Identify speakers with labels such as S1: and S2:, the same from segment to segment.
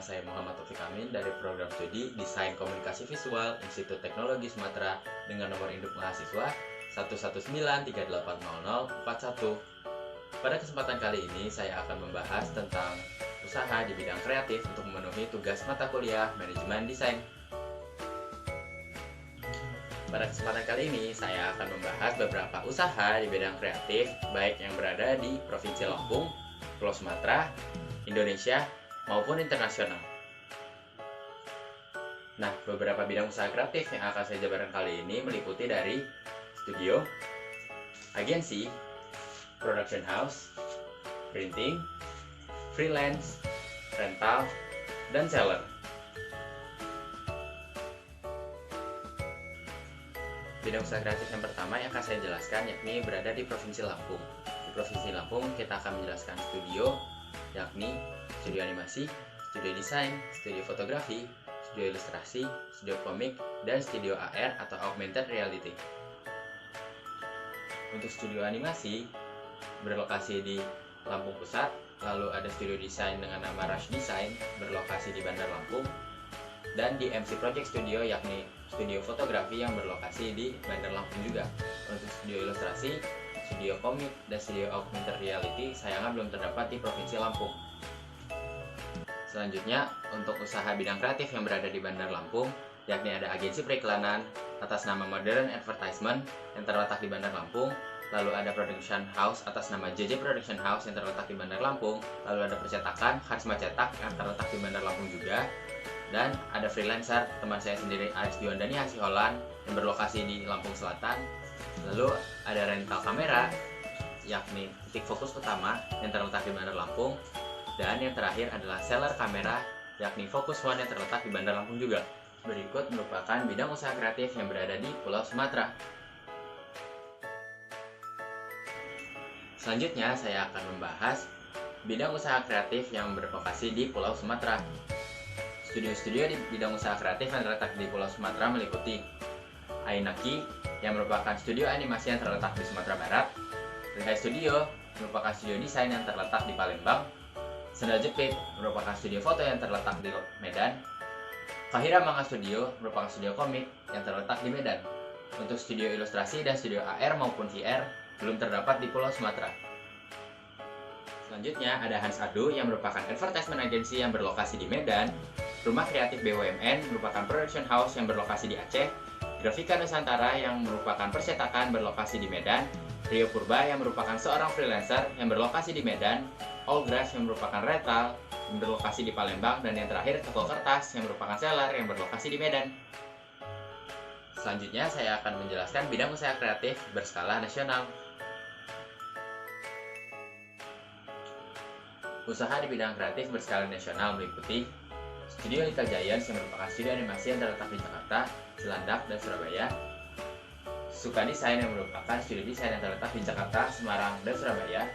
S1: saya Muhammad Taufik Amin dari program studi Desain Komunikasi Visual Institut Teknologi Sumatera dengan nomor induk mahasiswa 119380041. Pada kesempatan kali ini saya akan membahas tentang usaha di bidang kreatif untuk memenuhi tugas mata kuliah Manajemen Desain. Pada kesempatan kali ini saya akan membahas beberapa usaha di bidang kreatif baik yang berada di Provinsi Lampung, Pulau Sumatera, Indonesia, maupun internasional. Nah, beberapa bidang usaha kreatif yang akan saya jabarkan kali ini meliputi dari studio, agensi, production house, printing, freelance, rental, dan seller. Bidang usaha kreatif yang pertama yang akan saya jelaskan yakni berada di Provinsi Lampung. Di Provinsi Lampung kita akan menjelaskan studio, yakni studio animasi, studio desain, studio fotografi, studio ilustrasi, studio komik, dan studio AR atau Augmented Reality. Untuk studio animasi berlokasi di Lampung Pusat, lalu ada studio desain dengan nama Rush Design berlokasi di Bandar Lampung, dan di MC Project Studio yakni studio fotografi yang berlokasi di Bandar Lampung juga. Untuk studio ilustrasi, studio komik, dan studio augmented reality sayangnya belum terdapat di Provinsi Lampung. Selanjutnya, untuk usaha bidang kreatif yang berada di Bandar Lampung, yakni ada agensi periklanan atas nama Modern Advertisement yang terletak di Bandar Lampung, lalu ada production house atas nama JJ Production House yang terletak di Bandar Lampung, lalu ada percetakan Karisma Cetak yang terletak di Bandar Lampung juga, dan ada freelancer teman saya sendiri Aris Diwandani Hasiholan yang berlokasi di Lampung Selatan. Lalu ada rental kamera yakni Titik Fokus Utama yang terletak di Bandar Lampung, dan yang terakhir adalah seller kamera yakni Focus One yang terletak di Bandar Lampung juga. Berikut merupakan bidang usaha kreatif yang berada di Pulau Sumatera. Selanjutnya saya akan membahas bidang usaha kreatif yang berlokasi di Pulau Sumatera. Studio-studio di bidang usaha kreatif yang terletak di Pulau Sumatera meliputi Ainaki yang merupakan studio animasi yang terletak di Sumatera Barat, Rihai Studio merupakan studio desain yang terletak di Palembang, Sendal Jepit merupakan studio foto yang terletak di Medan, Kahira Manga Studio merupakan studio komik yang terletak di Medan. Untuk studio ilustrasi dan studio AR maupun VR belum terdapat di Pulau Sumatera. Selanjutnya ada Hans Adu yang merupakan advertisement agency yang berlokasi di Medan, Rumah Kreatif BUMN merupakan production house yang berlokasi di Aceh, Grafika Nusantara yang merupakan percetakan berlokasi di Medan, Rio Purba yang merupakan seorang freelancer yang berlokasi di Medan, Allgrass yang merupakan rental yang berlokasi di Palembang, dan yang terakhir Toko Kertas yang merupakan seller yang berlokasi di Medan. Selanjutnya saya akan menjelaskan bidang usaha kreatif berskala nasional. Usaha di bidang kreatif berskala nasional meliputi Studio Little Giants yang merupakan studio animasi yang terletak di Jakarta, Cilandak, dan Surabaya, Suka Desain yang merupakan studio desain yang terletak di Jakarta, Semarang, dan Surabaya.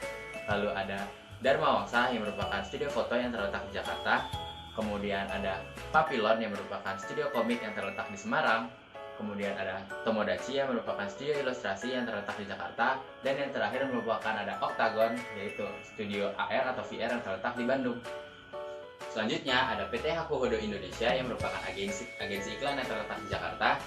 S1: Lalu ada Dharma Wangsa yang merupakan studio foto yang terletak di Jakarta. Kemudian ada Papillon yang merupakan studio komik yang terletak di Semarang. Kemudian ada Tomodachi yang merupakan studio ilustrasi yang terletak di Jakarta. Dan yang terakhir merupakan ada Octagon, yaitu studio AR atau VR yang terletak di Bandung. Selanjutnya ada PT Hakuhodo Indonesia yang merupakan agensi iklan yang terletak di Jakarta.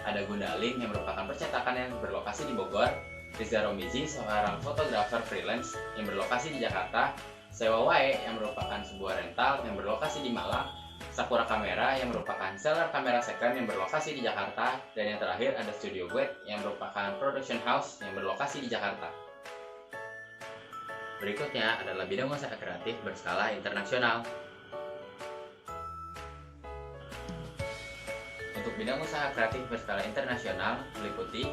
S1: Ada Gundaling yang merupakan percetakan yang berlokasi di Bogor, Riza Romizi seorang fotografer freelance yang berlokasi di Jakarta, Sewa Wae yang merupakan sebuah rental yang berlokasi di Malang, Sakura Kamera yang merupakan seller kamera second yang berlokasi di Jakarta, dan yang terakhir ada Studio Guet yang merupakan production house yang berlokasi di Jakarta. Berikutnya adalah bidang usaha kreatif berskala internasional. Untuk bidang usaha kreatif berskala internasional meliputi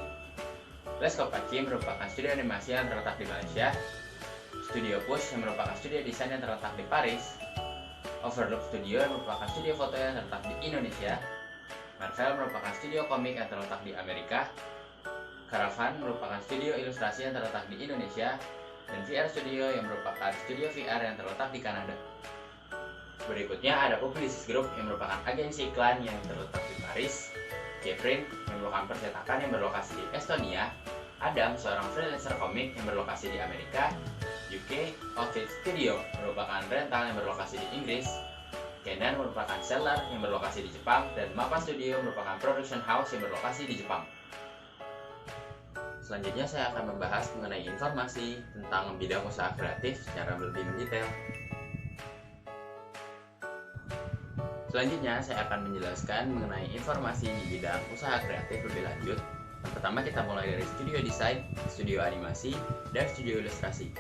S1: Let's Paci merupakan studio animasi yang terletak di Malaysia, Studio Push yang merupakan studio desain yang terletak di Paris, Overlook Studio yang merupakan studio foto yang terletak di Indonesia, Marvel merupakan studio komik yang terletak di Amerika, Caravan merupakan studio ilustrasi yang terletak di Indonesia, dan VR Studio yang merupakan studio VR yang terletak di Kanada. Berikutnya ada Publicis Group yang merupakan agensi iklan yang terletak di Paris, Jprint yang merupakan percetakan yang berlokasi di Estonia, Adam seorang freelancer komik yang berlokasi di Amerika, UK Outfit Studio merupakan rental yang berlokasi di Inggris, Canon merupakan seller yang berlokasi di Jepang, dan Mappa Studio merupakan production house yang berlokasi di Jepang. Selanjutnya saya akan membahas mengenai informasi tentang bidang usaha kreatif secara lebih mendetail. Selanjutnya saya akan menjelaskan mengenai informasi di bidang usaha kreatif lebih lanjut. Yang pertama kita mulai dari studio desain, studio animasi, dan studio ilustrasi.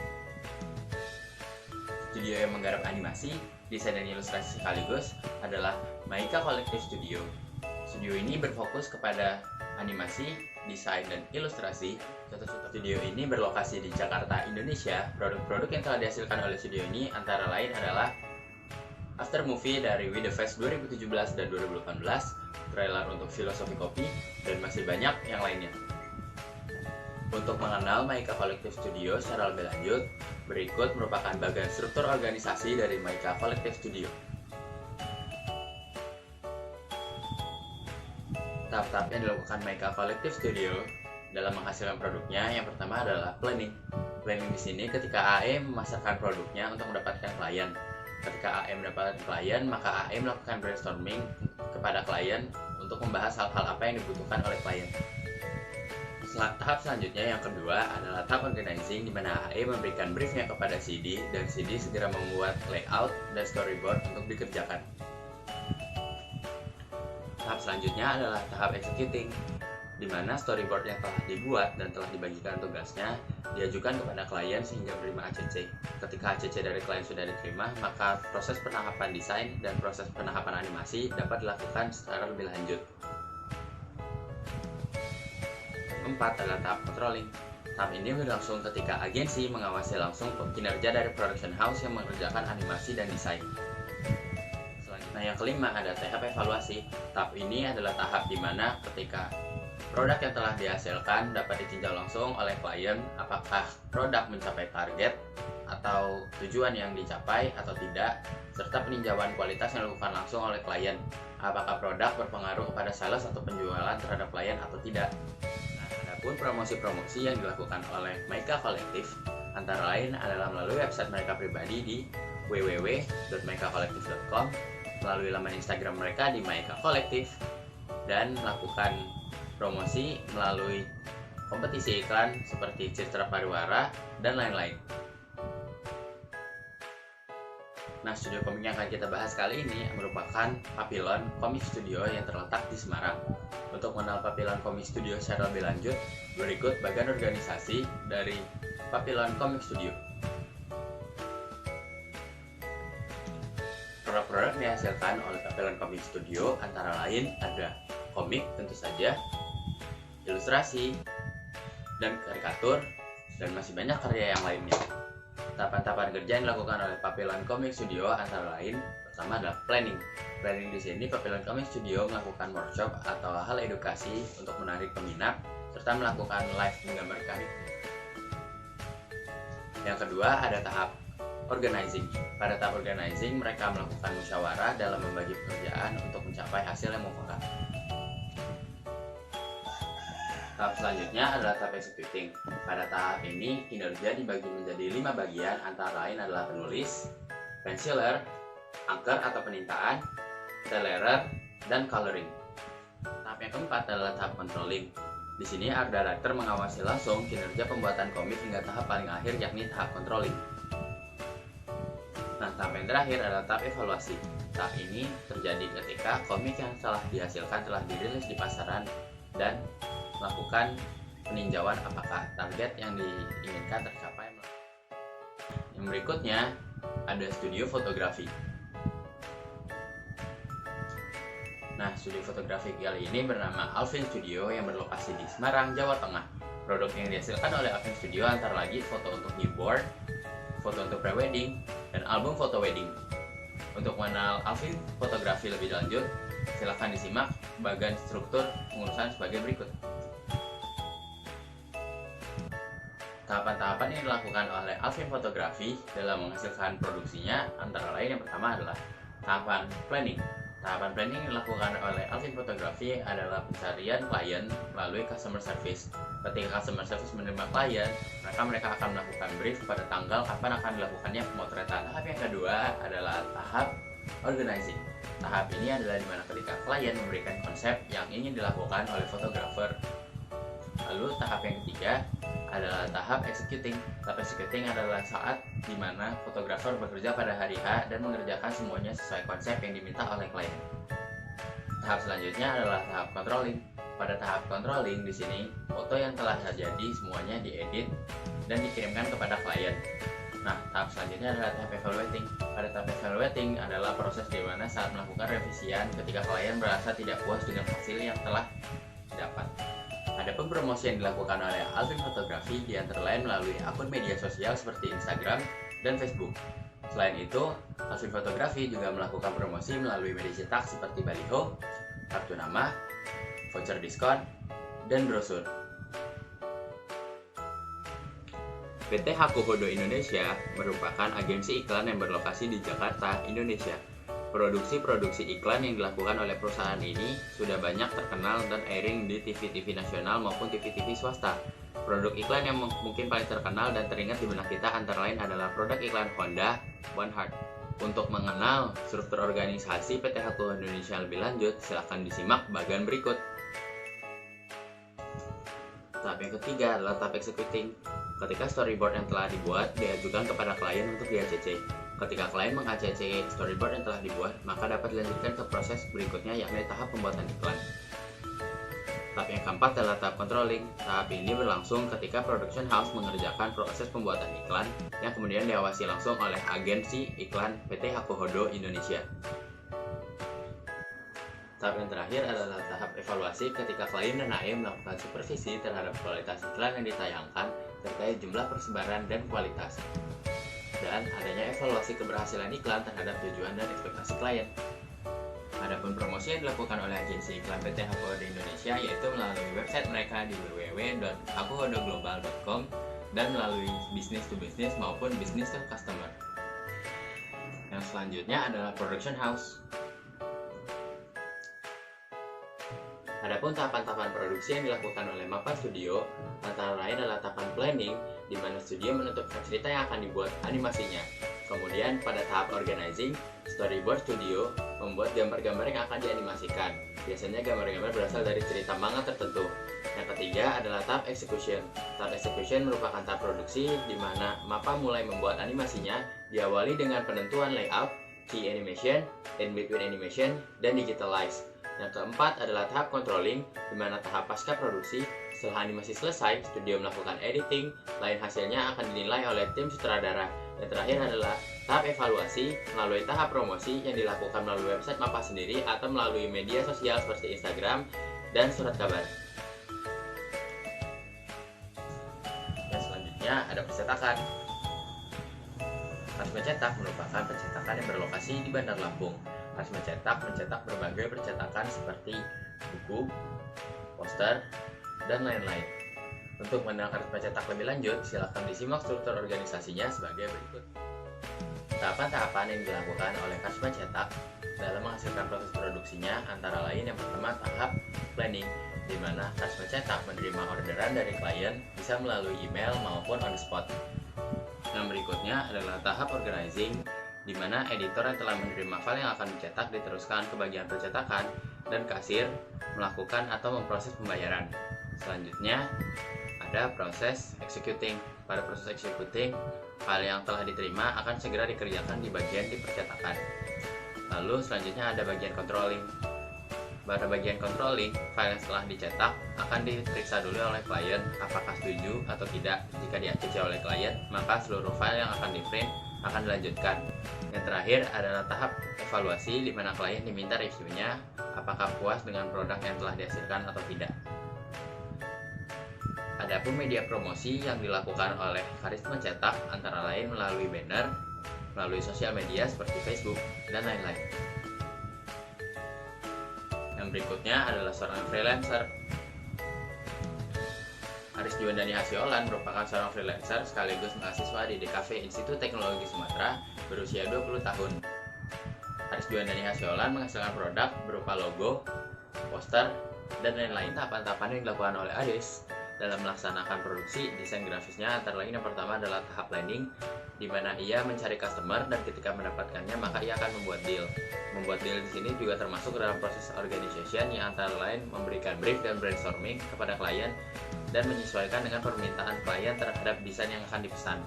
S1: Studio yang menggarap animasi, desain dan ilustrasi sekaligus adalah Maika Collective Studio. Studio ini berfokus kepada animasi, desain, dan ilustrasi. Contoh-contoh studio ini berlokasi di Jakarta, Indonesia. Produk-produk yang telah dihasilkan oleh studio ini antara lain adalah After Movie dari We The Fest 2017 dan 2018, trailer untuk Filosofi Kopi, dan masih banyak yang lainnya. Untuk mengenal Maika Collective Studio secara lebih lanjut, berikut merupakan bagian struktur organisasi dari Maika Collective Studio. Tahap-tahap yang dilakukan Maika Collective Studio dalam menghasilkan produknya, yang pertama adalah planning. Planning di sini ketika AE memasarkan produknya untuk mendapatkan klien. Ketika AE mendapatkan klien, maka AE melakukan brainstorming kepada klien untuk membahas hal-hal apa yang dibutuhkan oleh klien. Tahap selanjutnya yang kedua adalah tahap organizing, di mana AE memberikan briefnya kepada CD dan CD segera membuat layout dan storyboard untuk dikerjakan. Tahap selanjutnya adalah tahap executing, di mana storyboard yang telah dibuat dan telah dibagikan tugasnya diajukan kepada klien sehingga menerima ACC. Ketika ACC dari klien sudah diterima, maka proses penahapan desain dan proses penahapan animasi dapat dilakukan secara lebih lanjut. 4 adalah tahap controlling. Tahap ini berlangsung ketika agensi mengawasi langsung kinerja dari production house yang mengerjakan animasi dan desain. Selanjutnya yang kelima ada tahap evaluasi. Tahap ini adalah tahap di mana ketika produk yang telah dihasilkan dapat ditinjau langsung oleh klien apakah produk mencapai target atau tujuan yang dicapai atau tidak, serta peninjauan kualitas yang dilakukan langsung oleh klien. Apakah produk berpengaruh kepada sales atau penjualan terhadap klien atau tidak. Nah, adapun promosi-promosi yang dilakukan oleh Maika Collective antara lain adalah melalui website mereka pribadi di www.maikacollective.com, melalui laman Instagram mereka di Maika Collective, dan melakukan promosi melalui kompetisi iklan seperti Citra Pariwara dan lain-lain. Nah, studio komik yang akan kita bahas kali ini merupakan Papillon Comic Studio yang terletak di Semarang. Untuk mengenal Papillon Comic Studio secara lebih lanjut, berikut bagian organisasi dari Papillon Comic Studio. Produk-produk yang dihasilkan oleh Papillon Comic Studio antara lain ada komik tentu saja, ilustrasi, dan karikatur, dan masih banyak karya yang lainnya. Tahapan-tahapan kerja yang dilakukan oleh Papillon Comic Studio antara lain pertama adalah planning. Planning di sini Papillon Comic Studio melakukan workshop atau hal edukasi untuk menarik peminat serta melakukan live menggambarkan. Yang kedua ada tahap organizing. Pada tahap organizing mereka melakukan musyawarah dalam membagi pekerjaan untuk mencapai hasil yang mufakat. Tahap selanjutnya adalah tahap executing. Pada tahap ini, kinerja dibagi menjadi 5 bagian, antara lain adalah penulis, penciler, angker atau penintaan, telerer, dan coloring. Tahap yang keempat adalah tahap controlling. Di sini art director mengawasi langsung kinerja pembuatan komik hingga tahap paling akhir, yakni tahap controlling. Nah, tahap yang terakhir adalah tahap evaluasi. Tahap ini terjadi ketika komik yang telah dihasilkan telah dirilis di pasaran dan melakukan peninjauan apakah target yang diinginkan tercapai. Yang berikutnya ada studio fotografi. Nah, studio fotografi kali ini bernama Alvin Studio yang berlokasi di Semarang, Jawa Tengah. Produk yang dihasilkan oleh Alvin Studio antara lain foto untuk newborn, foto untuk prewedding, dan album foto wedding. Untuk mengenal Alvin fotografi lebih lanjut, silahkan disimak bagian struktur pengurusan sebagai berikut. Tahapan-tahapan yang dilakukan oleh Alvin Fotografi dalam menghasilkan produksinya antara lain yang pertama adalah tahapan planning. Tahapan planning yang dilakukan oleh Alvin Fotografi adalah pencarian klien melalui customer service. Ketika customer service menerima klien, mereka akan melakukan brief pada tanggal kapan akan dilakukannya pemotretan. Tahap yang kedua adalah tahap organizing. Tahap ini adalah dimana ketika klien memberikan konsep yang ingin dilakukan oleh fotografer. Lalu tahap yang ketiga adalah tahap executing. Tahap executing adalah saat dimana fotografer bekerja pada hari H dan mengerjakan semuanya sesuai konsep yang diminta oleh klien. Tahap selanjutnya adalah tahap controlling. Pada tahap controlling di sini, foto yang telah terjadi semuanya diedit dan dikirimkan kepada klien. Nah, tahap selanjutnya adalah tahap evaluating. Pada tahap evaluating adalah proses di mana saat melakukan revisian ketika klien merasa tidak puas dengan hasil yang telah didapat. Adapun promosi yang dilakukan oleh Alvin Fotografi di antara lain melalui akun media sosial seperti Instagram dan Facebook. Selain itu, Alvin Fotografi juga melakukan promosi melalui media cetak seperti baliho, kartu nama, voucher diskon, dan brosur. PT Hakuhodo Indonesia merupakan agensi iklan yang berlokasi di Jakarta, Indonesia. Produksi-produksi iklan yang dilakukan oleh perusahaan ini sudah banyak terkenal dan airing di TV-TV nasional maupun TV-TV swasta. Produk iklan yang mungkin paling terkenal dan teringat di benak kita antara lain adalah produk iklan Honda, One Heart. Untuk mengenal struktur organisasi PT Hakuhodo Indonesia lebih lanjut, silakan disimak bagian berikut. Tahap yang ketiga adalah tahap executing. Ketika storyboard yang telah dibuat diajukan kepada klien untuk di-ACC. Ketika klien meng-ACC storyboard yang telah dibuat, maka dapat dilanjutkan ke proses berikutnya yakni tahap pembuatan iklan. Tahap yang keempat adalah tahap controlling. Tahap ini berlangsung ketika production house mengerjakan proses pembuatan iklan yang kemudian diawasi langsung oleh agensi iklan PT Hakuhodo Indonesia. Tahap yang terakhir adalah tahap evaluasi ketika klien dan AM melakukan supervisi terhadap kualitas iklan yang ditayangkan terkait jumlah persebaran dan kualitas, dan adanya evaluasi keberhasilan iklan terhadap tujuan dan ekspektasi klien. Adapun promosi yang dilakukan oleh agensi iklan PT Hakuhodo Indonesia yaitu melalui website mereka di www.hakuhodoglobal.com dan melalui business to business maupun business to customer. Yang selanjutnya adalah production house. Adapun tahapan-tahapan produksi yang dilakukan oleh MAPA Studio antara lain adalah tahapan planning, di mana studio menentukan cerita yang akan dibuat animasinya. Kemudian pada tahap organizing, storyboard studio membuat gambar-gambar yang akan dianimasikan. Biasanya gambar-gambar berasal dari cerita manga tertentu. Yang ketiga adalah tahap execution. Tahap execution merupakan tahap produksi di mana MAPA mulai membuat animasinya, diawali dengan penentuan layout, key animation, in between animation, dan digitalize. Yang keempat adalah tahap controlling, di mana tahap pasca produksi. Setelah animasi selesai, studio melakukan editing, lain hasilnya akan dinilai oleh tim sutradara. Yang terakhir adalah tahap evaluasi, melalui tahap promosi yang dilakukan melalui website MAPA sendiri atau melalui media sosial seperti Instagram dan surat kabar. Dan selanjutnya ada percetakan. Kas mencetak merupakan percetakan yang berlokasi di Bandar Lampung. Kas mencetak berbagai percetakan seperti buku, poster, dan lain-lain. Untuk mengenal kas mencetak lebih lanjut, silakan disimak struktur organisasinya sebagai berikut. Tahapan-tahapan yang dilakukan oleh kas mencetak dalam menghasilkan proses produksinya antara lain yang pertama tahap planning, di mana kas mencetak menerima orderan dari klien bisa melalui email maupun on the spot. Yang berikutnya adalah tahap organizing, di mana editor yang telah menerima file yang akan dicetak diteruskan ke bagian percetakan dan kasir melakukan atau memproses pembayaran. Selanjutnya ada proses executing. Pada proses executing, file yang telah diterima akan segera dikerjakan di bagian dipercetakan. Lalu selanjutnya ada bagian controlling. Pada bagian controlling, file yang setelah dicetak akan diperiksa dulu oleh klien apakah setuju atau tidak. Jika di-ACC oleh klien, maka seluruh file yang akan di-print akan dilanjutkan. Yang terakhir adalah tahap evaluasi, di mana klien diminta reviewnya apakah puas dengan produk yang telah dihasilkan atau tidak. Adapun media promosi yang dilakukan oleh Karis Mencetak antara lain melalui banner, melalui sosial media seperti Facebook, dan lain-lain. Yang berikutnya adalah seorang freelancer. Aris Juandani Hasiolan merupakan seorang freelancer sekaligus mahasiswa di DKV Institut Teknologi Sumatera berusia 20 tahun. Aris Juandani Hasiolan menghasilkan produk berupa logo, poster, dan lain-lain. Tahapan-tahapan yang dilakukan oleh Aris Dalam melaksanakan produksi, desain grafisnya antara lain yang pertama adalah tahap planning, di mana ia mencari customer dan ketika mendapatkannya maka ia akan membuat deal. Membuat deal di sini juga termasuk dalam proses organization yang antara lain memberikan brief dan brainstorming kepada klien dan menyesuaikan dengan permintaan klien terhadap desain yang akan dipesan.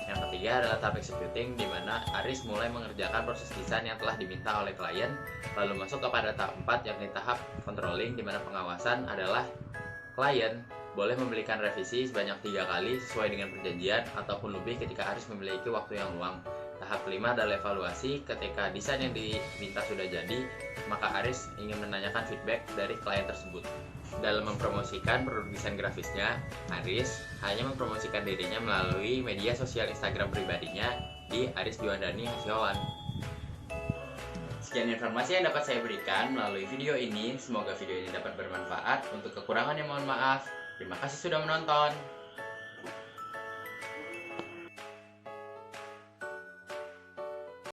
S1: Yang ketiga adalah tahap executing, di mana Aris mulai mengerjakan proses desain yang telah diminta oleh klien, lalu masuk kepada tahap 4 yakni tahap controlling, di mana pengawasan adalah klien boleh memberikan revisi sebanyak 3 kali sesuai dengan perjanjian ataupun lebih ketika Aris memiliki waktu yang luang. Tahap kelima adalah evaluasi. Ketika desain yang diminta sudah jadi, maka Aris ingin menanyakan feedback dari klien tersebut. Dalam mempromosikan produk desain grafisnya, Aris hanya mempromosikan dirinya melalui media sosial Instagram pribadinya di Aris Juandani Hasyawan. Sekian informasi yang dapat saya berikan melalui video ini. Semoga video ini dapat bermanfaat. Untuk kekurangannya mohon maaf. Terima kasih sudah menonton.